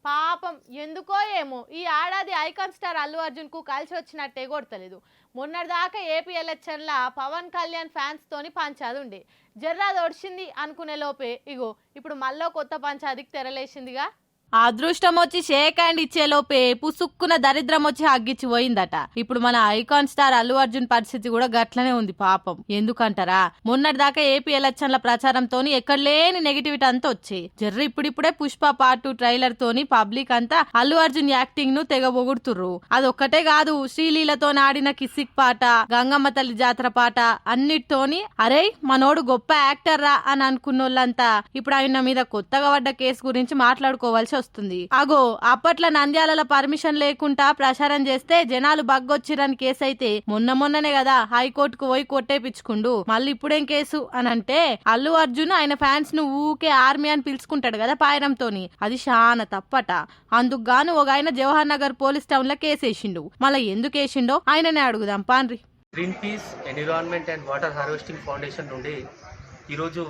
పాపం ఎందుకో ఏమో ఈ ఏడాది ఐకాన్ స్టార్ అల్లు అర్జున్ కు కలిసి వచ్చినట్టే కొడతలేదు. మొన్నటిదాకా ఏపీ ఎలక్షన్ల పవన్ కళ్యాణ్ ఫ్యాన్స్ తోని పంచాది ఉండే, జర్రాది ఒడిచింది అనుకునే లోపే ఇగో ఇప్పుడు మళ్ళీ కొత్త పంచాదికి తెరలేసిందిగా. అదృష్టం వచ్చి షేక్ హ్యాండ్ ఇచ్చేలోపే పుసుక్కున దరిద్రం వచ్చి హగ్గిచ్చి పోయిందట. ఇప్పుడు మన ఐకాన్ స్టార్ అల్లు అర్జున్ పరిస్థితి కూడా గట్లనే ఉంది పాపం. ఎందుకంటారా, మొన్నటిదాకా ఏపీ ఎలక్షన్ల ప్రచారంతోని ఎక్కడ లేని నెగిటివిటీ అంతా వచ్చాయి. జర్ర ఇప్పుడిప్పుడే పుష్ప పార్ట్ 2 ట్రైలర్ తోని పబ్లిక్ అంతా అల్లు అర్జున్ యాక్టింగ్ ను తెగ పొగుడుతుర్రు. అదొక్కటే కాదు, శ్రీలీలతో ఆడిన కిసిక్ పాట, గంగమ్మ తల్లి జాతర పాట అన్నిటితోని అరే మనోడు గొప్ప యాక్టర్ రా అని అనుకున్నోళ్ళంతా ఇప్పుడు ఆయన మీద కొత్తగా పడ్డ కేసు గురించి మాట్లాడుకోవాల్సి వస్తుంది. అగో అప్పట్లో నంద్యాలలో పర్మిషన్ లేకుండా ప్రచారం చేస్తే జనాలు బగ్గొచ్చిరని కేసు అయితే మొన్ననే కదా హైకోర్టుకు పోయి కొట్టేపించుకుండు. మళ్ళీ ఇప్పుడేం కేసు అని అంటే అల్లు అర్జున్ ఆయన ఫ్యాన్స్ ను ఊకే ఆర్మీ అని పిలుచుకుంటాడు కదా పాయరంతోని, అది చాలా తప్పట. అందుకు గాను ఒక ఆయన జవహర్ నగర్ పోలీస్ టౌన్ లో కేసేసిండు. మళ్ళీ ఎందుకు వేసిండో ఆయననే అడుగుదాం పాన్రి. Green peace environment and water harvesting foundation నుండి ఈరోజు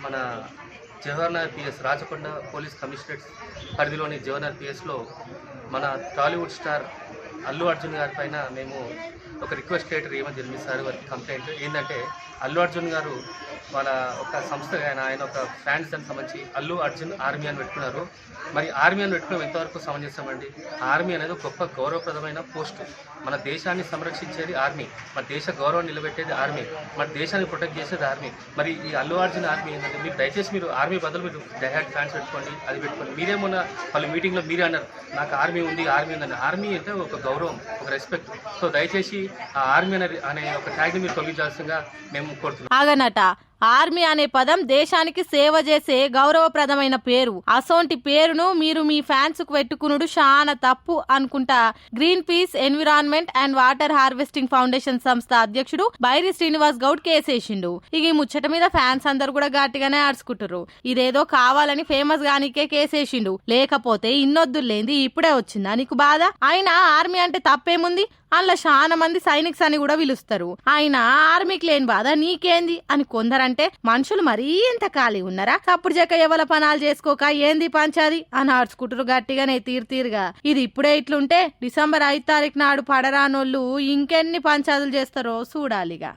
మన Jawahar Nagar PS Rachakonda police commissionerate పరిధిలోని జవహర్ నగర్ పిఎస్లో మన టాలీవుడ్ స్టార్ అల్లు అర్జున్ గారి పైన మేము ఒక రిక్వెస్ట్ లెటర్ ఏమని జరిపిస్తారు వారికి కంప్లైంట్ ఏంటంటే అల్లు అర్జున్ గారు వాళ్ళ ఒక సంస్థ ఆయన ఒక ఫ్యాన్స్ దానికి సంబంధించి అల్లు అర్జున్ ఆర్మీ అని పెట్టుకున్నారు. మరి ఆర్మీ అని పెట్టుకున్నాం ఎంతవరకు సమంజసమండి? ఆర్మీ అనేది గొప్ప గౌరవప్రదమైన పోస్ట్. మన దేశాన్ని సంరక్షించేది ఆర్మీ, మన దేశ గౌరవం నిలబెట్టేది ఆర్మీ, మన దేశాన్ని ప్రొటెక్ట్ చేసేది ఆర్మీ. మరి ఈ అల్లు అర్జున్ ఆర్మీ ఏంటంటే మీరు దయచేసి మీరు ఆర్మీ బదులు మీరు డైహార్డ్ ఫ్యాన్స్ పెట్టుకోండి, అది పెట్టుకోండి. మీరేమన్నా వాళ్ళ మీటింగ్లో మీరే అన్నారు నాకు ఆర్మీ ఉంది ఉందని. ఆర్మీ అంటే ఒక గౌరవం, ఒక రెస్పెక్ట్. సో దయచేసి ఆ ఆర్మీ అనే ఒక ట్యాగ్ని మీరు తొలగించాల్సిందిగా మేము కోరుతున్నాం. ఆగనట ఆర్మీ అనే పదం దేశానికి సేవ చేసే గౌరవప్రదమైన పేరు. అసోంటి పేరును మీరు మీ ఫ్యాన్స్ కు పెట్టుకునుడు చాలా తప్పు అనుకుంటా green peace environment and water harvesting foundation సంస్థ అధ్యక్షుడు బైరి శ్రీనివాస్ గౌడ్ కేసేసిండు. ఇక ఈ ముచ్చట మీద ఫ్యాన్స్ అందరు కూడా గట్టిగానే ఆడుచుకుంటారు. ఇదేదో కావాలని ఫేమస్ గానికే కేసేసిండు, లేకపోతే ఇన్నొద్దులేంది ఇప్పుడే వచ్చిందా నీకు బాధ? ఆయన ఆర్మీ అంటే తప్పేముంది, అందులో చాలా మంది సైనిక్స్ అని కూడా పిలుస్తారు. ఆయన ఆర్మీకి లేని బాధ నీకేంది అని కొందరంటే మనుషులు మరీ ఎంత ఖాళీ ఉన్నారా? అప్పుడు చెక్క ఎవల పనాలు చేసుకోక ఏంది పంచాది అని ఆడ్చుకుంటారు గట్టిగానే తీరుగా. ఇది ఇప్పుడే ఇట్లుంటే డిసెంబర్ 5 తారీఖు నాడు పడరానోళ్ళు ఇంకెన్ని పంచాదులు చేస్తారో చూడాలిగా.